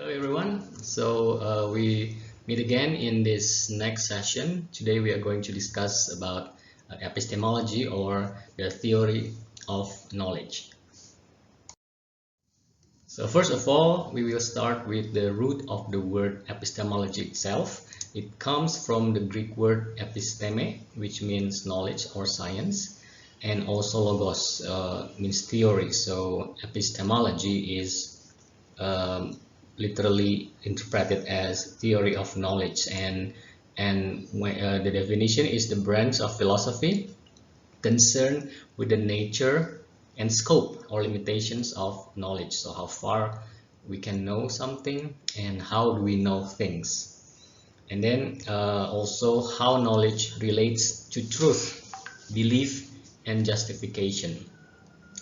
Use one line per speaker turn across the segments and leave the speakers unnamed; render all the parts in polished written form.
Hello everyone. We meet again in this next session. Today we are going to discuss about epistemology or the theory of knowledge. So first of all, we will start with the root of the word epistemology itself. It comes from the Greek word episteme, which means knowledge or science, and also logos means theory. So epistemology is literally interpreted as theory of knowledge, and the definition is the branch of philosophy concerned with the nature and scope or limitations of knowledge. So how far we can know something and how do we know things, and then also how knowledge relates to truth, belief, and justification.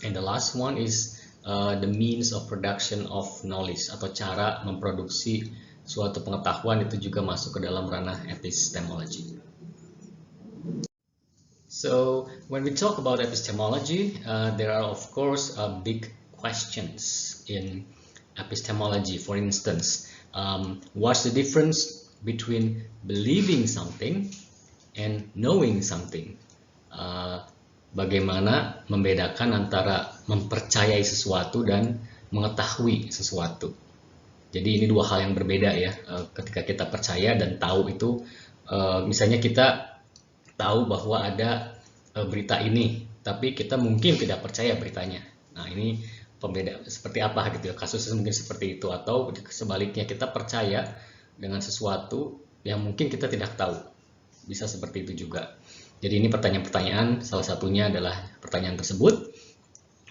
And the last one is the means of production of knowledge, atau cara memproduksi suatu pengetahuan, itu juga masuk ke dalam ranah epistemology. So when we talk about epistemology, there are of course big questions in epistemology. For instance, what's the difference between believing something and knowing something? Bagaimana membedakan antara mempercayai sesuatu dan mengetahui sesuatu. Jadi ini dua hal yang berbeda ya. Ketika kita percaya dan tahu itu, misalnya kita tahu bahwa ada berita ini, tapi kita mungkin tidak percaya beritanya. Nah ini pembeda seperti apa gitu ya, kasusnya mungkin seperti itu. Atau sebaliknya, kita percaya dengan sesuatu yang mungkin kita tidak tahu, bisa seperti itu juga. Jadi ini pertanyaan-pertanyaan, salah satunya adalah pertanyaan tersebut.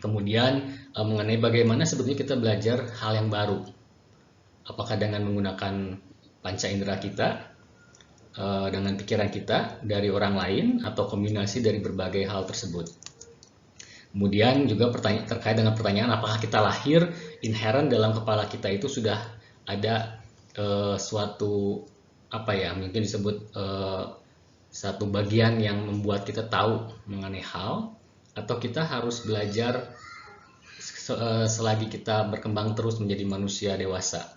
Kemudian mengenai bagaimana sebetulnya kita belajar hal yang baru. Apakah dengan menggunakan panca indera kita, dengan pikiran kita, dari orang lain, atau kombinasi dari berbagai hal tersebut. Kemudian juga terkait dengan pertanyaan apakah kita lahir inherent dalam kepala kita itu sudah ada suatu mungkin disebut satu bagian yang membuat kita tahu mengenai hal, atau kita harus belajar selagi kita berkembang terus menjadi manusia dewasa.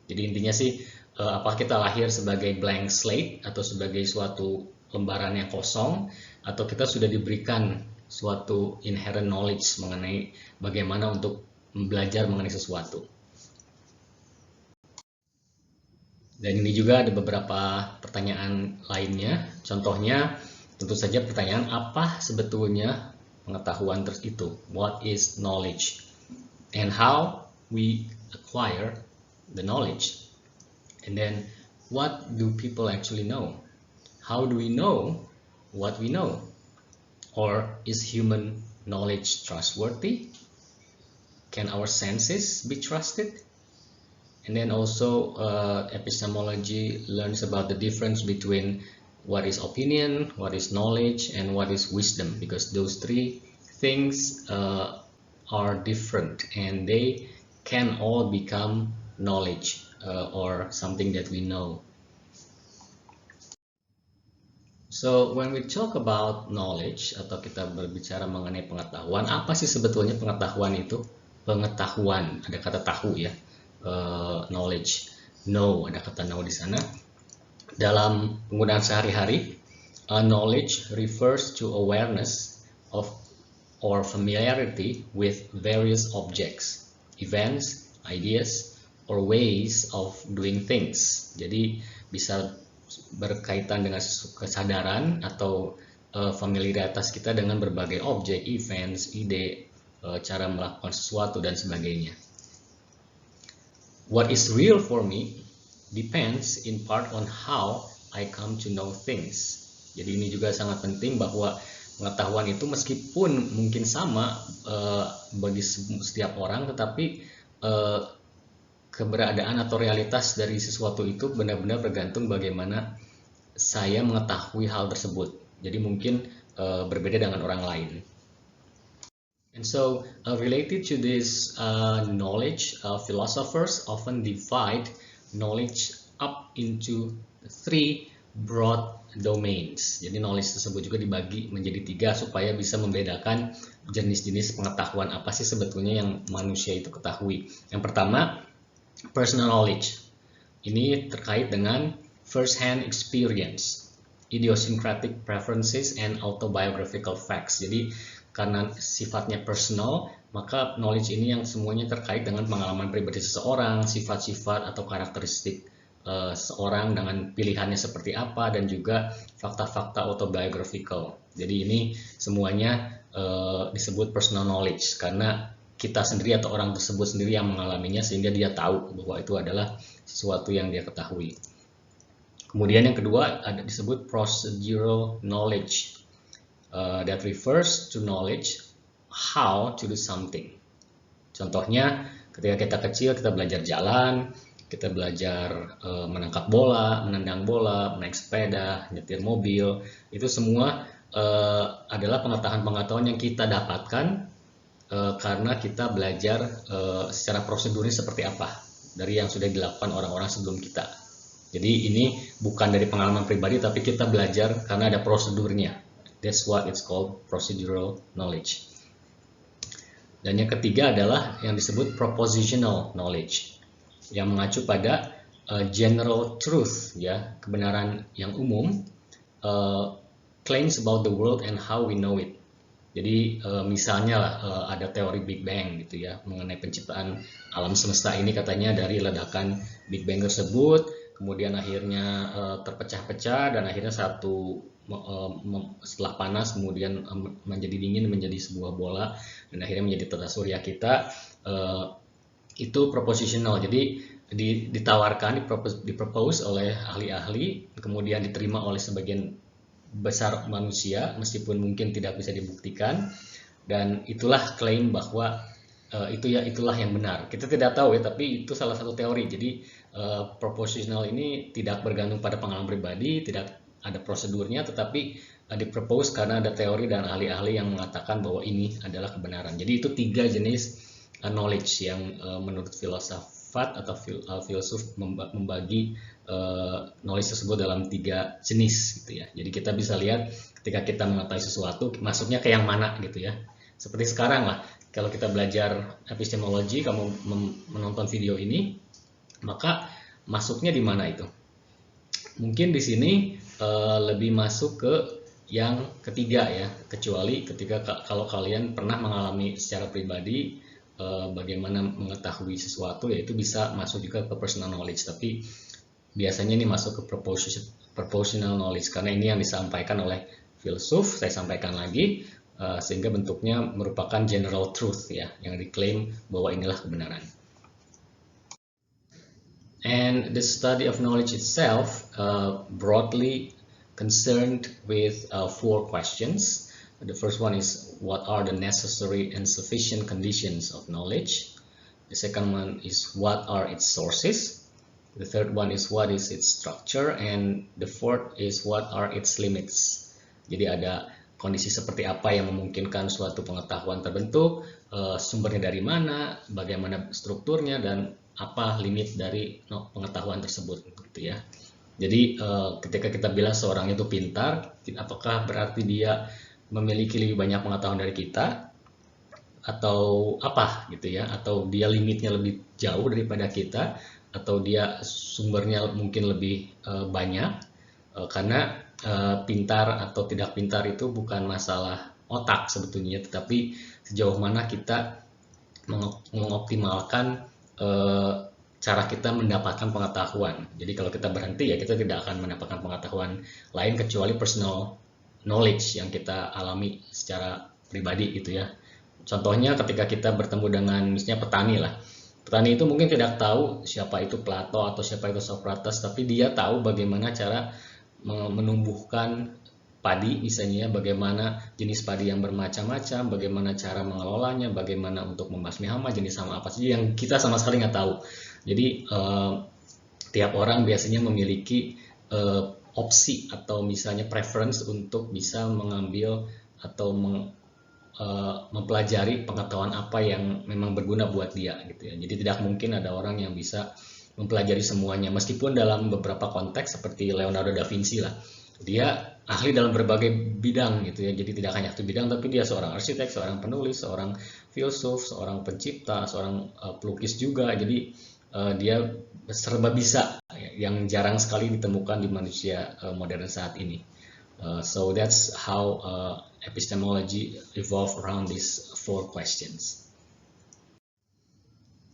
Jadi intinya sih, apakah kita lahir sebagai blank slate atau sebagai suatu lembaran yang kosong, atau kita sudah diberikan suatu inherent knowledge mengenai bagaimana untuk belajar mengenai sesuatu. Dan ini juga ada beberapa pertanyaan lainnya. Contohnya, tentu saja pertanyaan apa sebetulnya pengetahuan itu? What is knowledge? And how we acquire the knowledge? And then, what do people actually know? How do we know what we know? Or is human knowledge trustworthy? Can our senses be trusted? And then also epistemology learns about the difference between what is opinion, what is knowledge, and what is wisdom, because those three things are different and they can all become knowledge or something that we know. So when we talk about knowledge, atau kita berbicara mengenai pengetahuan, apa sih sebetulnya pengetahuan itu? Pengetahuan, ada kata tahu ya. Knowledge, know, ada kata know di sana. Dalam penggunaan sehari-hari, knowledge refers to awareness of or familiarity with various objects, events, ideas, or ways of doing things. Jadi bisa berkaitan dengan kesadaran atau familiaritas kita dengan berbagai objek, events, ide, cara melakukan sesuatu, dan sebagainya. What is real for me depends in part on how I come to know things. Jadi ini juga sangat penting, bahwa pengetahuan itu meskipun mungkin sama bagi setiap orang, tetapi keberadaan atau realitas dari sesuatu itu benar-benar bergantung bagaimana saya mengetahui hal tersebut. Jadi mungkin berbeda dengan orang lain. And so, related to this knowledge, philosophers often divide knowledge up into three broad domains. Jadi knowledge tersebut juga dibagi menjadi tiga supaya bisa membedakan jenis-jenis pengetahuan apa sih sebetulnya yang manusia itu ketahui. Yang pertama personal knowledge. Ini terkait dengan first hand experience, idiosyncratic preferences and autobiographical facts. Jadi karena sifatnya personal, maka knowledge ini yang semuanya terkait dengan pengalaman pribadi seseorang, sifat-sifat atau karakteristik seorang dengan pilihannya seperti apa, dan juga fakta-fakta autobiographical. Jadi ini semuanya disebut personal knowledge karena kita sendiri atau orang tersebut sendiri yang mengalaminya, sehingga dia tahu bahwa itu adalah sesuatu yang dia ketahui. Kemudian yang kedua ada disebut procedural knowledge, that refers to knowledge how to do something. Contohnya ketika kita kecil kita belajar jalan, kita belajar menangkap bola, menendang bola, naik sepeda, nyetir mobil. Itu semua adalah pengetahuan-pengetahuan yang kita dapatkan karena kita belajar secara prosedurnya seperti apa dari yang sudah dilakukan orang-orang sebelum kita. Jadi ini bukan dari pengalaman pribadi, tapi kita belajar karena ada prosedurnya. That's what it's called procedural knowledge. Dan yang ketiga adalah yang disebut propositional knowledge, yang mengacu pada general truth, ya, kebenaran yang umum, claims about the world and how we know it. Jadi misalnya lah ada teori Big Bang gitu ya, mengenai penciptaan alam semesta ini katanya dari ledakan Big Bang tersebut, kemudian akhirnya terpecah-pecah dan akhirnya setelah panas kemudian menjadi dingin menjadi sebuah bola dan akhirnya menjadi tata surya kita. Itu propositional. Jadi ditawarkan, dipropose oleh ahli-ahli, kemudian diterima oleh sebagian besar manusia meskipun mungkin tidak bisa dibuktikan, dan itulah klaim bahwa itulah yang benar. Kita tidak tahu ya, tapi itu salah satu teori. Jadi propositional ini tidak bergantung pada pengalaman pribadi, tidak ada prosedurnya, tetapi dipropose karena ada teori dan ahli-ahli yang mengatakan bahwa ini adalah kebenaran. Jadi itu 3 jenis knowledge yang menurut filsafat atau filsuf membagi knowledge tersebut dalam 3 jenis gitu ya. Jadi kita bisa lihat ketika kita mengetahui sesuatu masuknya ke yang mana gitu ya. Seperti sekarang lah, kalau kita belajar epistemologi, kamu menonton video ini, maka masuknya di mana itu? Mungkin di sini lebih masuk ke yang ketiga ya, kecuali ketika kalau kalian pernah mengalami secara pribadi bagaimana mengetahui sesuatu, yaitu bisa masuk juga ke personal knowledge, tapi biasanya ini masuk ke propositional knowledge karena ini yang disampaikan oleh filsuf. Saya sampaikan lagi sehingga bentuknya merupakan general truth ya, yang diklaim bahwa inilah kebenaran. And the study of knowledge itself broadly concerned with 4 questions. The first one is, what are the necessary and sufficient conditions of knowledge? The second one is, what are its sources? The third one is, what is its structure? And the fourth is, what are its limits? Jadi ada kondisi seperti apa yang memungkinkan suatu pengetahuan terbentuk, sumbernya dari mana, bagaimana strukturnya, dan apa limit dari pengetahuan tersebut gitu ya. Jadi ketika kita bilang seorang itu pintar, apakah berarti dia memiliki lebih banyak pengetahuan dari kita atau apa gitu ya, atau dia limitnya lebih jauh daripada kita, atau dia sumbernya mungkin lebih banyak, karena pintar atau tidak pintar itu bukan masalah otak sebetulnya, tetapi sejauh mana kita mengoptimalkan cara kita mendapatkan pengetahuan. Jadi kalau kita berhenti ya kita tidak akan mendapatkan pengetahuan lain kecuali personal knowledge yang kita alami secara pribadi gitu ya. Contohnya ketika kita bertemu dengan misalnya petani lah. Petani itu mungkin tidak tahu siapa itu Plato atau siapa itu Socrates, tapi dia tahu bagaimana cara menumbuhkan padi misalnya, bagaimana jenis padi yang bermacam-macam, bagaimana cara mengelolanya, bagaimana untuk membasmi hama, jenis hama apa saja yang kita sama sekali nggak tahu. Jadi tiap orang biasanya memiliki opsi atau misalnya preference untuk bisa mengambil atau mempelajari pengetahuan apa yang memang berguna buat dia gitu ya. Jadi tidak mungkin ada orang yang bisa mempelajari semuanya, meskipun dalam beberapa konteks seperti Leonardo da Vinci lah, dia ahli dalam berbagai bidang gitu ya. Jadi tidak hanya satu bidang, tapi dia seorang arsitek, seorang penulis, seorang filsuf, seorang pencipta, seorang pelukis juga. Jadi dia serba bisa, yang jarang sekali ditemukan di manusia modern saat ini. So that's how epistemology evolve around these 4 questions.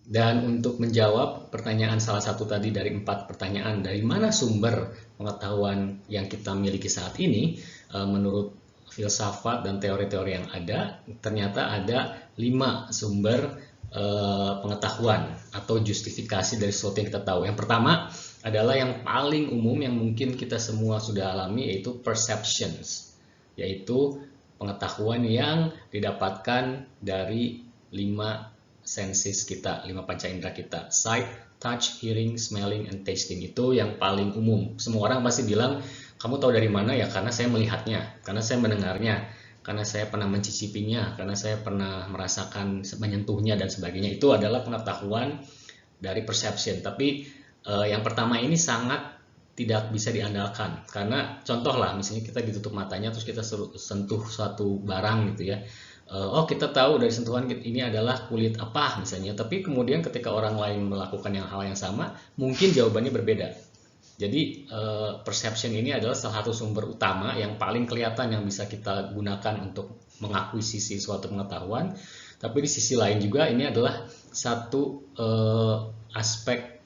Dan untuk menjawab pertanyaan salah satu tadi dari 4 pertanyaan, dari mana sumber pengetahuan yang kita miliki saat ini, menurut filsafat dan teori-teori yang ada, ternyata ada 5 sumber pengetahuan atau justifikasi dari sesuatu yang kita tahu. Yang pertama adalah yang paling umum yang mungkin kita semua sudah alami, yaitu perceptions, yaitu pengetahuan yang didapatkan dari 5 senses kita, 5 panca indera kita: sight, touch, hearing, smelling, and tasting. Itu yang paling umum. Semua orang pasti bilang, kamu tahu dari mana? Ya karena saya melihatnya, karena saya mendengarnya, karena saya pernah mencicipinya, karena saya pernah merasakan, menyentuhnya, dan sebagainya. Itu adalah pengetahuan dari perception. Tapi yang pertama ini sangat tidak bisa diandalkan, karena contoh lah, misalnya kita ditutup matanya terus kita sentuh suatu barang gitu ya. Oh, kita tahu dari sentuhan ini adalah kulit apa misalnya, tapi kemudian ketika orang lain melakukan hal yang sama, mungkin jawabannya berbeda. Jadi perception ini adalah salah satu sumber utama yang paling kelihatan yang bisa kita gunakan untuk mengakuisisi suatu pengetahuan. Tapi di sisi lain juga ini adalah satu aspek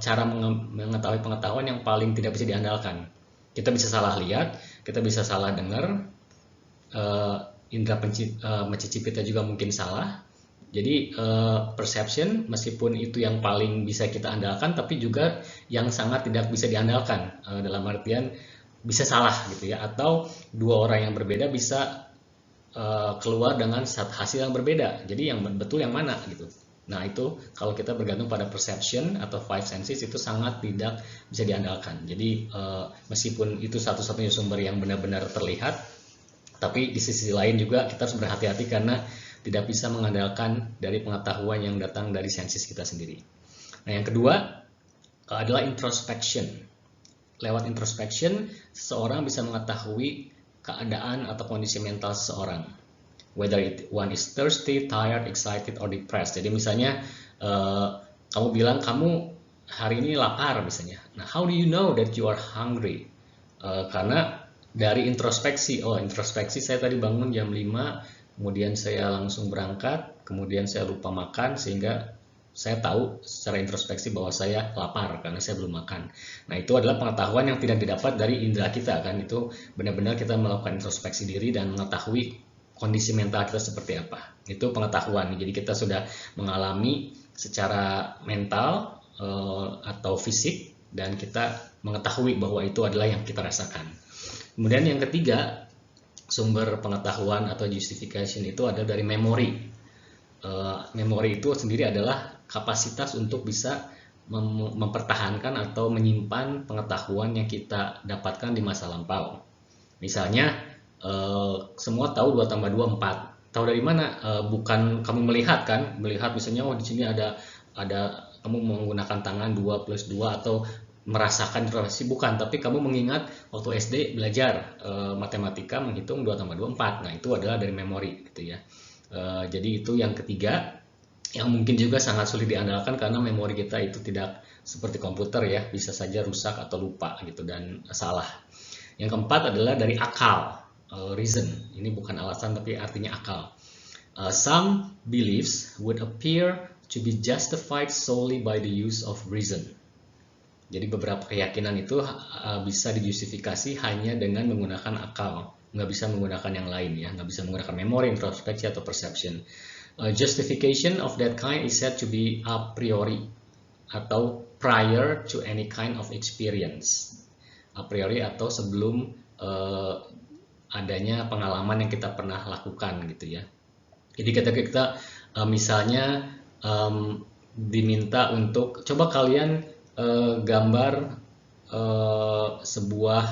cara mengetahui pengetahuan yang paling tidak bisa diandalkan. Kita bisa salah lihat, kita bisa salah dengar, indera mencicipi kita juga mungkin salah. Jadi perception meskipun itu yang paling bisa kita andalkan, tapi juga yang sangat tidak bisa diandalkan, dalam artian bisa salah gitu ya, atau 2 orang yang berbeda bisa keluar dengan hasil yang berbeda. Jadi yang betul yang mana gitu. Nah itu kalau kita bergantung pada perception atau 5 senses, itu sangat tidak bisa diandalkan. Jadi meskipun itu satu-satunya sumber yang benar-benar terlihat, tapi di sisi lain juga kita harus berhati-hati karena tidak bisa mengandalkan dari pengetahuan yang datang dari senses kita sendiri. Nah yang kedua adalah introspection. Lewat introspection, seseorang bisa mengetahui keadaan atau kondisi mental seseorang. Whether one is thirsty, tired, excited, or depressed. Jadi misalnya kamu bilang kamu hari ini lapar misalnya. Nah, how do you know that you are hungry? Karena dari introspeksi. Oh, introspeksi, saya tadi bangun jam 5, kemudian saya langsung berangkat, kemudian saya lupa makan, sehingga saya tahu secara introspeksi bahwa saya lapar karena saya belum makan. Nah, itu adalah pengetahuan yang tidak didapat dari indera kita kan. Itu benar-benar kita melakukan introspeksi diri dan mengetahui kondisi mental kita seperti apa. Itu pengetahuan. Jadi kita sudah mengalami secara mental atau fisik, dan kita mengetahui bahwa itu adalah yang kita rasakan. Kemudian yang ketiga, sumber pengetahuan atau justification itu ada dari memori. Memori itu sendiri adalah kapasitas untuk bisa mempertahankan atau menyimpan pengetahuan yang kita dapatkan di masa lampau. Misalnya semua tahu 2 tambah 2 4. Tahu dari mana? Bukan kamu melihat kan? Melihat misalnya, oh di sini ada kamu menggunakan tangan 2 plus 2 atau merasakan relasi, bukan, tapi kamu mengingat waktu SD belajar matematika menghitung 2 tambah 2 4. Nah, itu adalah dari memori gitu ya. Jadi itu yang ketiga yang mungkin juga sangat sulit diandalkan karena memori kita itu tidak seperti komputer ya, bisa saja rusak atau lupa gitu dan salah. Yang keempat adalah dari akal, reason. Ini bukan alasan tapi artinya akal. Some beliefs would appear to be justified solely by the use of reason. Jadi beberapa keyakinan itu bisa dijustifikasi hanya dengan menggunakan akal, nggak bisa menggunakan yang lain ya, nggak bisa menggunakan memori, introspeksi, atau perception. Justification of that kind is said to be a priori atau prior to any kind of experience. A priori atau sebelum adanya pengalaman yang kita pernah lakukan gitu ya. Jadi ketika kita misalnya diminta untuk coba kalian gambar sebuah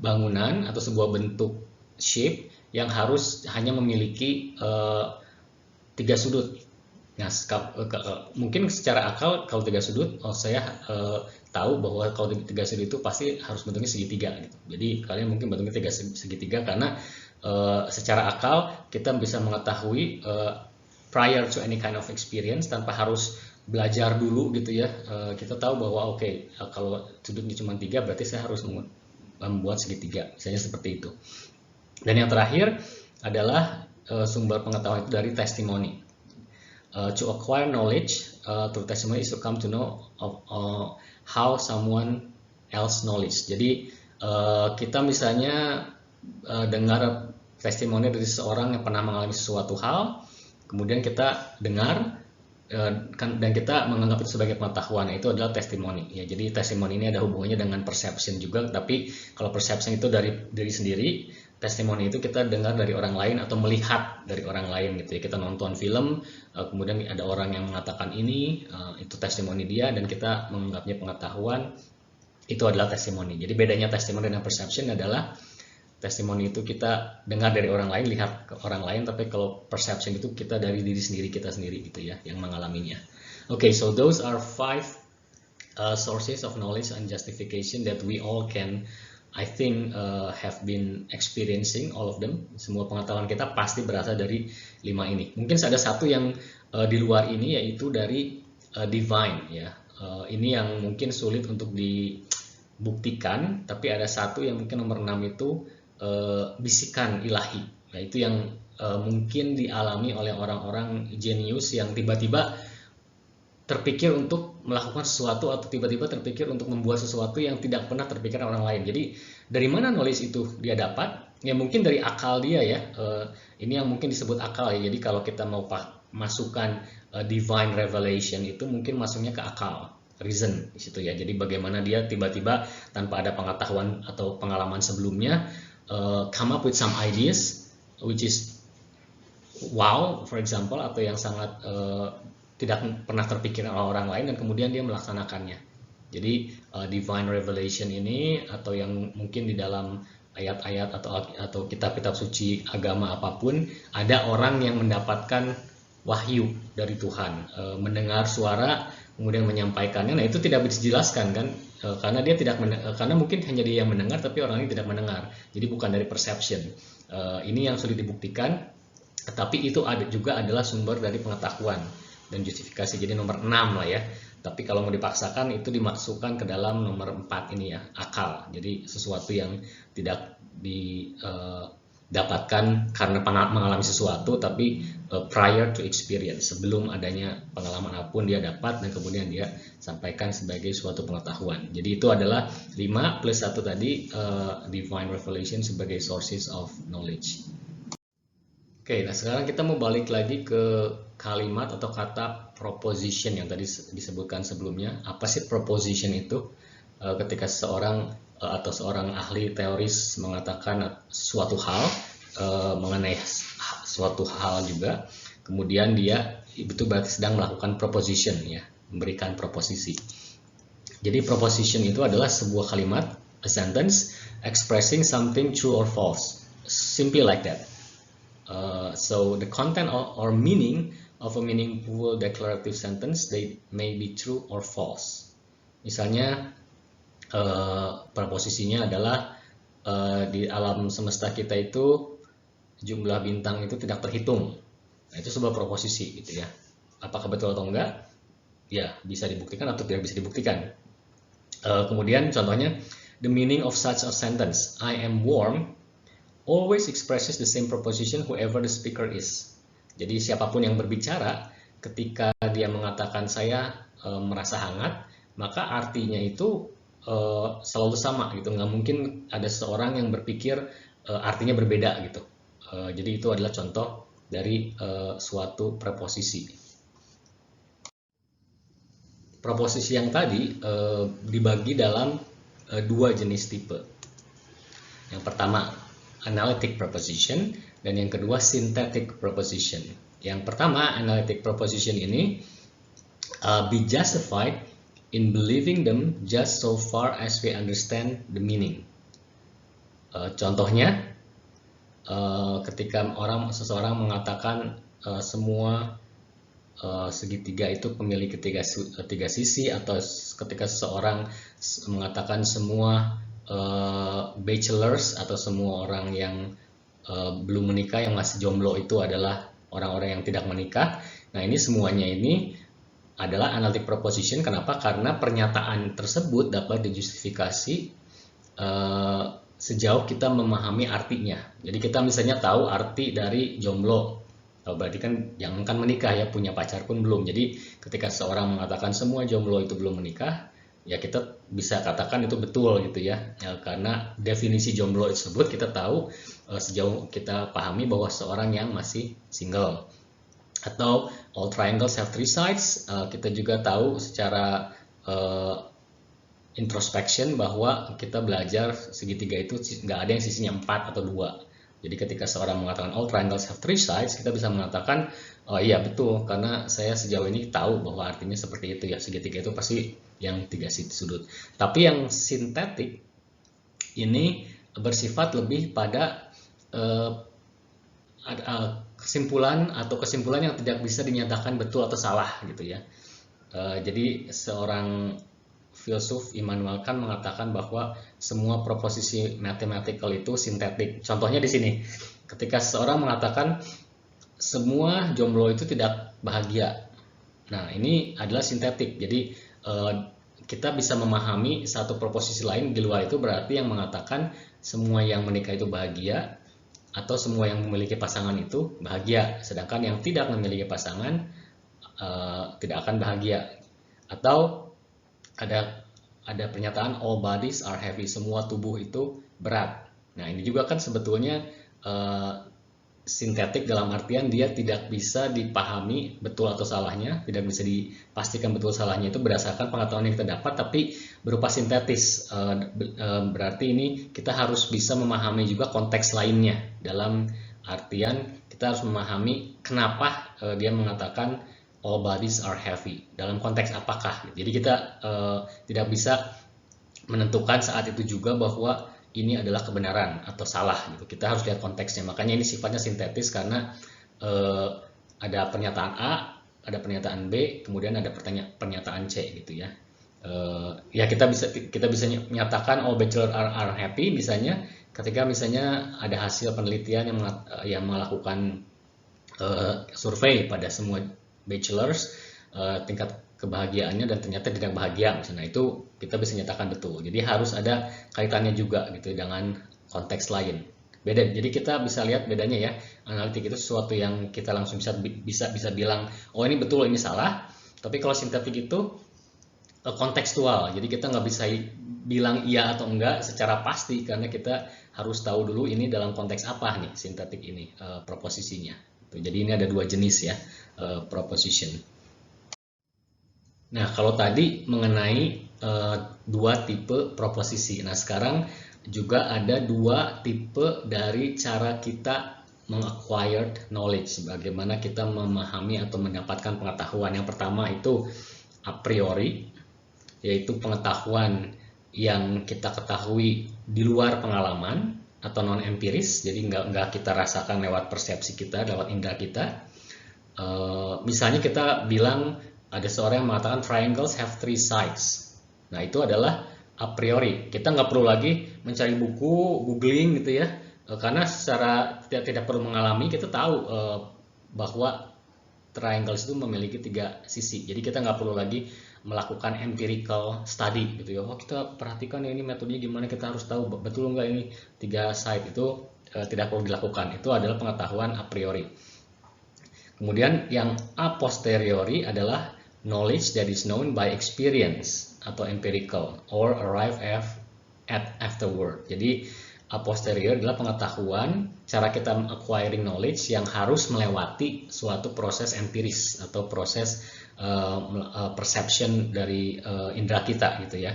bangunan atau sebuah bentuk shape yang harus hanya memiliki 3 sudut. Nah, mungkin secara akal kalau 3 sudut, saya tahu bahwa kalau 3 sudut itu pasti harus bentuknya segitiga gitu. Jadi kalian mungkin bentuknya segitiga karena secara akal kita bisa mengetahui prior to any kind of experience tanpa harus belajar dulu gitu ya. Kita tahu bahwa oke, kalau sudutnya cuma 3 berarti saya harus membuat segitiga, misalnya seperti itu. Dan yang terakhir adalah sumber pengetahuan itu dari testimoni. To acquire knowledge through testimony is to come to know of how someone else knowledge. Jadi kita misalnya dengar testimoni dari seseorang yang pernah mengalami sesuatu hal, kemudian kita dengar dan kita menganggap itu sebagai pengetahuan, itu adalah testimoni ya. Jadi testimoni ini ada hubungannya dengan perception juga, tapi kalau perception itu dari diri sendiri, testimoni itu kita dengar dari orang lain atau melihat dari orang lain gitu ya. Kita nonton film, kemudian ada orang yang mengatakan ini, itu testimoni dia, dan kita menganggapnya pengetahuan, itu adalah testimoni. Jadi bedanya testimoni dan perception adalah testimoni itu kita dengar dari orang lain, lihat ke orang lain, tapi kalau perception itu kita dari diri sendiri, kita sendiri gitu ya, yang mengalaminya. Okay, so those are 5 sources of knowledge and justification that we all can, I think, have been experiencing all of them. Semua pengetahuan kita pasti berasal dari 5 ini. Mungkin ada satu yang di luar ini, yaitu dari divine ya. Ini yang mungkin sulit untuk dibuktikan, tapi ada satu yang mungkin nomor 6 itu bisikan ilahi. Nah, itu yang mungkin dialami oleh orang-orang jenius yang tiba-tiba terpikir untuk melakukan sesuatu, atau tiba-tiba terpikir untuk membuat sesuatu yang tidak pernah terpikir orang lain. Jadi dari mana knowledge itu dia dapat? Ya mungkin dari akal dia ya. Ini yang mungkin disebut akal ya. Jadi kalau kita mau masukkan divine revelation, itu mungkin masuknya ke akal, reason di situ ya. Jadi bagaimana dia tiba-tiba tanpa ada pengetahuan atau pengalaman sebelumnya come up with some ideas which is wow, for example, atau yang sangat tidak pernah terpikir oleh orang lain, dan kemudian dia melaksanakannya. Jadi divine revelation ini, atau yang mungkin di dalam ayat-ayat atau kitab-kitab suci agama apapun, ada orang yang mendapatkan wahyu dari Tuhan, mendengar suara kemudian menyampaikannya. Nah, itu tidak bisa dijelaskan kan, karena dia tidak karena mungkin hanya dia yang mendengar, tapi orang lain tidak mendengar. Jadi bukan dari perception. Ini yang sulit dibuktikan, tapi itu juga adalah sumber dari pengetahuan dan justifikasi. Jadi nomor 6 lah ya. Tapi kalau mau dipaksakan, itu dimasukkan ke dalam nomor 4 ini ya, akal. Jadi sesuatu yang tidak didapatkan karena mengalami sesuatu, tapi prior to experience, sebelum adanya pengalaman apapun dia dapat, dan kemudian dia sampaikan sebagai suatu pengetahuan. Jadi itu adalah 5 plus 1 tadi, divine revelation sebagai sources of knowledge. Oke, nah sekarang kita mau balik lagi ke kalimat atau kata proposition yang tadi disebutkan sebelumnya. Apa sih proposition itu? Ketika seseorang atau seorang ahli teoris mengatakan suatu hal, mengenai suatu hal juga, kemudian dia itu berarti sedang melakukan proposition ya, memberikan proposisi. Jadi proposition itu adalah sebuah kalimat, a sentence expressing something true or false, simply like that. So the content or meaning of a meaningful declarative sentence, they may be true or false. Misalnya proposisinya adalah di alam semesta kita itu jumlah bintang itu tidak terhitung. Nah, itu sebuah proposisi gitu ya. Apakah betul atau enggak? Ya, bisa dibuktikan atau tidak bisa dibuktikan. Kemudian contohnya, the meaning of such a sentence, I am warm, always expresses the same proposition whoever the speaker is. Jadi siapapun yang berbicara, ketika dia mengatakan saya merasa hangat, maka artinya itu selalu sama gitu. Nggak mungkin ada seseorang yang berpikir artinya berbeda gitu. Jadi itu adalah contoh dari suatu preposisi. Proposisi yang tadi dibagi dalam 2 jenis tipe. Yang pertama analytic proposition, dan yang kedua synthetic proposition. Yang pertama, analytic proposition ini be justified in believing them just so far as we understand the meaning. Contohnya, ketika seseorang mengatakan semua segitiga itu memiliki tiga sisi, atau ketika seseorang mengatakan semua bachelors atau semua orang yang belum menikah, yang masih jomblo itu adalah orang-orang yang tidak menikah. Nah, ini semuanya ini adalah analytic proposition. Kenapa? Karena pernyataan tersebut dapat dijustifikasi sejauh kita memahami artinya. Jadi kita misalnya tahu arti dari jomblo, berarti kan jangankan menikah ya, punya pacar pun belum. Jadi ketika seorang mengatakan semua jomblo itu belum menikah, ya kita bisa katakan itu betul gitu ya, karena definisi jomblo tersebut kita tahu sejauh kita pahami bahwa seorang yang masih single. Atau all triangles have three sides, kita juga tahu secara introspection bahwa kita belajar segitiga itu nggak ada yang sisinya 4 atau 2. Jadi ketika seorang mengatakan all triangles have three sides, kita bisa mengatakan oh iya betul, karena saya sejauh ini tahu bahwa artinya seperti itu ya, segitiga itu pasti yang 3 sudut. Tapi yang sintetik ini bersifat lebih pada kesimpulan yang tidak bisa dinyatakan betul atau salah gitu ya. Jadi seorang filsuf Immanuel Kant mengatakan bahwa semua proposisi mathematical itu sintetik. Contohnya di sini, ketika seorang mengatakan semua jomblo itu tidak bahagia. Nah, ini adalah sintetik. Jadi kita bisa memahami satu proposisi lain di luar itu, berarti yang mengatakan semua yang menikah itu bahagia atau semua yang memiliki pasangan itu bahagia, sedangkan yang tidak memiliki pasangan tidak akan bahagia. Atau ada pernyataan all bodies are heavy, semua tubuh itu berat. Nah, ini juga kan sebetulnya sintetik dalam artian dia tidak bisa dipahami betul atau salahnya, tidak bisa dipastikan betul salahnya itu berdasarkan pengetahuan yang kita dapat, tapi berupa sintetis. Berarti ini kita harus bisa memahami juga konteks lainnya, dalam artian kita harus memahami kenapa dia mengatakan all bodies are heavy, dalam konteks apakah. Jadi kita tidak bisa menentukan saat itu juga bahwa ini adalah kebenaran atau salah gitu. Kita harus lihat konteksnya. Makanya ini sifatnya sintetis karena ada pernyataan A, ada pernyataan B, kemudian ada pernyataan C gitu ya. Ya kita bisa menyatakan all bachelor are happy misalnya ketika misalnya ada hasil penelitian yang melakukan survei pada semua bachelors, tingkat kebahagiaannya dan ternyata tidak bahagia misalnya, itu kita bisa nyatakan betul. Jadi harus ada kaitannya juga gitu dengan konteks lain. Beda. Jadi kita bisa lihat bedanya ya. Analitik itu sesuatu yang kita langsung bisa bilang oh ini betul, ini salah. Tapi kalau sintetik itu kontekstual. Jadi kita nggak bisa bilang iya atau enggak secara pasti karena kita harus tahu dulu ini dalam konteks apa nih sintetik ini proposisinya. Jadi ini ada 2 jenis ya proposition. Nah, kalau tadi mengenai 2 tipe proposisi. Nah, sekarang juga ada 2 tipe dari cara kita meng-acquired knowledge, bagaimana kita memahami atau mendapatkan pengetahuan. Yang pertama itu a priori, yaitu pengetahuan yang kita ketahui di luar pengalaman atau non empiris, jadi nggak kita rasakan lewat persepsi kita, lewat indera kita. Misalnya kita bilang ada seorang yang mengatakan triangles have 3 sides. Nah, itu adalah a priori. Kita nggak perlu lagi mencari buku, googling gitu ya, karena secara tidak perlu mengalami kita tahu bahwa triangles itu memiliki 3 sisi. Jadi kita nggak perlu lagi melakukan empirical study gitu ya. Oh, kita perhatikan ya ini metodenya gimana, kita harus tahu betul nggak ini 3 side. Itu tidak perlu dilakukan. Itu adalah pengetahuan a priori. Kemudian yang a posteriori adalah knowledge that is known by experience atau empirical or arrive at afterward. Jadi a posteriori adalah pengetahuan, cara kita acquiring knowledge yang harus melewati suatu proses empiris atau proses perception dari indera kita gitu ya.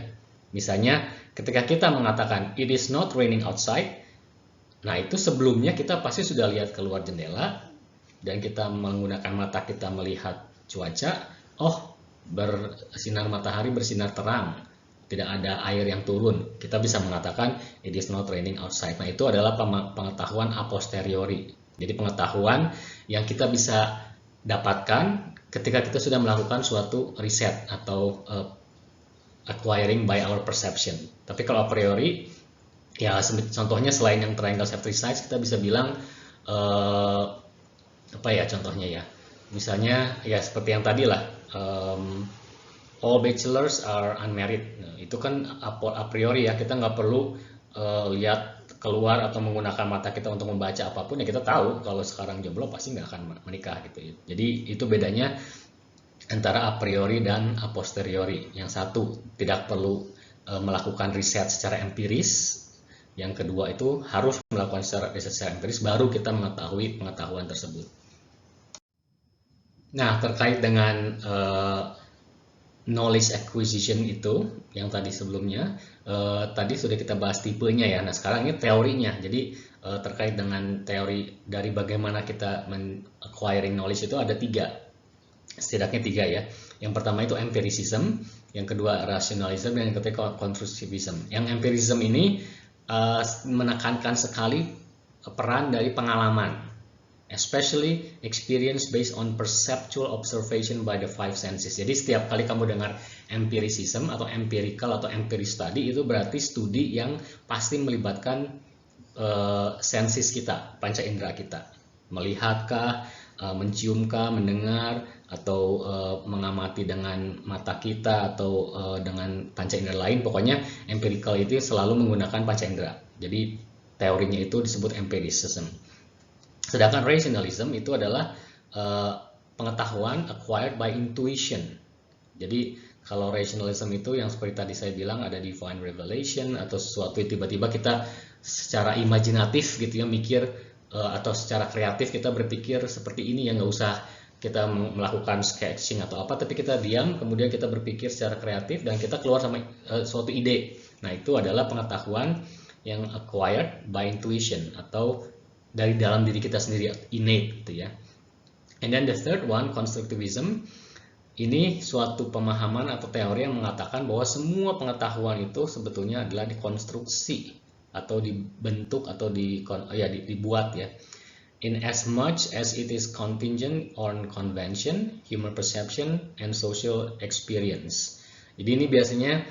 Misalnya ketika kita mengatakan it is not raining outside, nah itu sebelumnya kita pasti sudah lihat keluar jendela dan kita menggunakan mata kita melihat cuaca, oh bersinar matahari, bersinar terang, tidak ada air yang turun, kita bisa mengatakan it is not raining outside. Nah itu adalah pengetahuan a posteriori. Jadi pengetahuan yang kita bisa dapatkan ketika kita sudah melakukan suatu riset atau acquiring by our perception. Tapi kalau a priori, ya contohnya selain yang triangle have 3 sides, kita bisa bilang apa ya contohnya ya. Misalnya ya seperti yang tadi lah, all bachelors are unmarried. Nah, itu kan a priori ya, kita nggak perlu lihat keluar atau menggunakan mata kita untuk membaca apapun, ya kita tahu kalau sekarang jomblo pasti nggak akan menikah gitu ya. Jadi itu bedanya antara a priori dan a posteriori. Yang satu tidak perlu melakukan riset secara empiris, yang kedua itu harus melakukan riset secara empiris baru kita mengetahui pengetahuan tersebut. Nah, terkait dengan knowledge acquisition itu yang tadi sebelumnya, tadi sudah kita bahas tipenya ya. Nah, sekarang ini teorinya. Jadi terkait dengan teori dari bagaimana kita acquiring knowledge itu ada setidaknya tiga ya. Yang pertama itu empiricism, yang kedua rationalism, dan yang ketiga constructivism. Yang empiricism ini menekankan sekali peran dari pengalaman, especially experience based on perceptual observation by the five senses. Jadi setiap kali kamu dengar empiricism atau empirical atau empiric study, itu berarti studi yang pasti melibatkan senses kita, panca indera kita. Melihatkah, menciumkah, mendengar, atau mengamati dengan mata kita atau dengan panca indera lain. Pokoknya empirical itu selalu menggunakan panca indera. Jadi teorinya itu disebut empiricism. Sedangkan rationalism itu adalah pengetahuan acquired by intuition. Jadi kalau rationalism itu yang seperti tadi saya bilang ada divine revelation, atau sesuatu tiba-tiba kita secara imajinatif gitu ya mikir, atau secara kreatif kita berpikir seperti ini ya, nggak usah kita melakukan sketching atau apa, tapi kita diam kemudian kita berpikir secara kreatif dan kita keluar sama suatu ide. Nah, itu adalah pengetahuan yang acquired by intuition atau dari dalam diri kita sendiri, innate gitu ya. And then the third one, constructivism. Ini suatu pemahaman atau teori yang mengatakan bahwa semua pengetahuan itu sebetulnya adalah dikonstruksi atau dibentuk atau dibuat ya. In as much as it is contingent on convention, human perception, and social experience. Jadi ini biasanya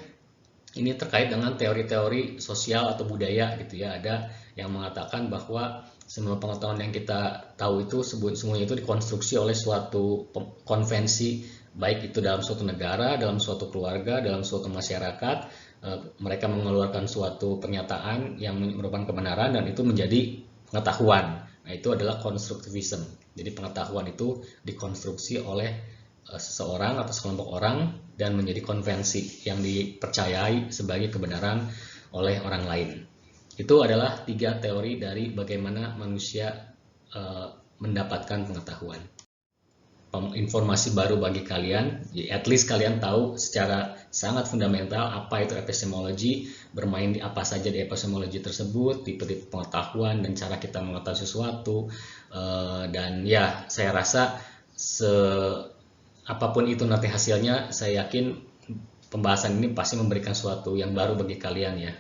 ini terkait dengan teori-teori sosial atau budaya gitu ya. Ada yang mengatakan bahwa semua pengetahuan yang kita tahu itu semuanya itu dikonstruksi oleh suatu konvensi, baik itu dalam suatu negara, dalam suatu keluarga, dalam suatu masyarakat. Mereka mengeluarkan suatu pernyataan yang merupakan kebenaran dan itu menjadi pengetahuan. Nah, itu adalah constructivism. Jadi pengetahuan itu dikonstruksi oleh seseorang atau sekelompok orang dan menjadi konvensi yang dipercayai sebagai kebenaran oleh orang lain. Itu adalah tiga teori dari bagaimana manusia mendapatkan pengetahuan. Informasi baru bagi kalian, at least kalian tahu secara sangat fundamental apa itu epistemologi, bermain di apa saja di epistemologi tersebut, tipe-tipe pengetahuan dan cara kita mengetahui sesuatu, dan ya saya rasa apapun itu nanti hasilnya, saya yakin pembahasan ini pasti memberikan sesuatu yang baru bagi kalian ya,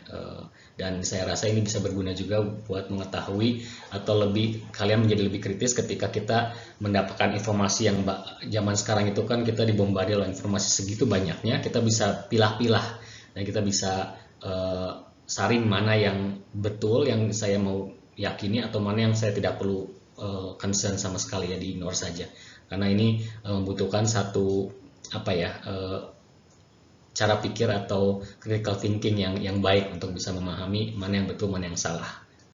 dan saya rasa ini bisa berguna juga buat mengetahui atau kalian menjadi lebih kritis ketika kita mendapatkan informasi yang zaman sekarang itu kan kita dibombardir oleh informasi segitu banyaknya, kita bisa pilah-pilah dan kita bisa saring mana yang betul yang saya mau yakini atau mana yang saya tidak perlu concern sama sekali ya, di ignore saja, karena ini membutuhkan satu cara pikir atau critical thinking yang baik untuk bisa memahami mana yang betul, mana yang salah.